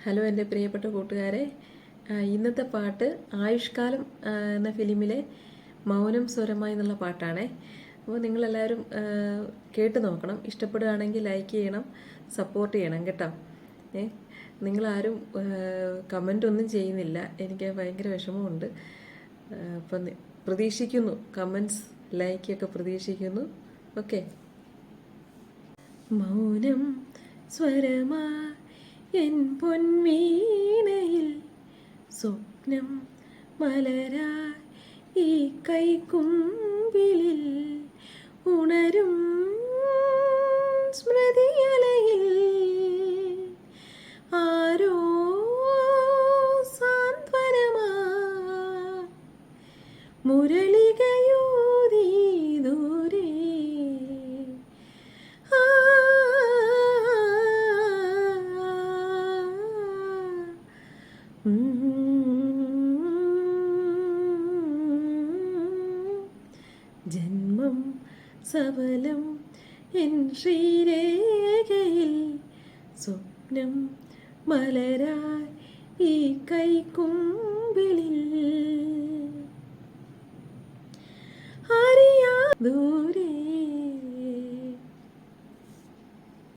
Hello എൻ്റെ പ്രിയപ്പെട്ട കൂട്ടുകാരെ, ഇന്നത്തെ പാട്ട് ആയുഷ്കാലം എന്ന ഫിലിമിലെ മൗനം സ്വരമായി എന്നുള്ള പാട്ടാണേ. അപ്പോൾ നിങ്ങളെല്ലാവരും കേട്ട് നോക്കണം. ഇഷ്ടപ്പെടുകയാണെങ്കിൽ ലൈക്ക് ചെയ്യണം, സപ്പോർട്ട് ചെയ്യണം കേട്ടോ. നിങ്ങളാരും കമൻ്റ് ഒന്നും ചെയ്യുന്നില്ല, എനിക്ക് ഭയങ്കര വിഷമമുണ്ട്. അപ്പം പ്രതീക്ഷിക്കുന്നു, കമൻറ്റ്സ് ലൈക്കൊക്കെ പ്രതീക്ഷിക്കുന്നു. ഓക്കെ. മൗനം സ്വരമാ എൻ പൊൻവീണയിൽ സ്വപ്നം മലരായി ഈ കൈക്കുമ്പിളിൽ ഉണരും സ്മൃതിയലയിൽ ആരോ സാന്ത്വനമാ മുരളികയൂതി ദൂരെ ജന്മം സഫലം എൻ ശ്രീരേഖയിൽ സ്വപ്നം മലരായി ഈ കൈക്കുമ്പിളിൽ അറിയാ ദൂരെ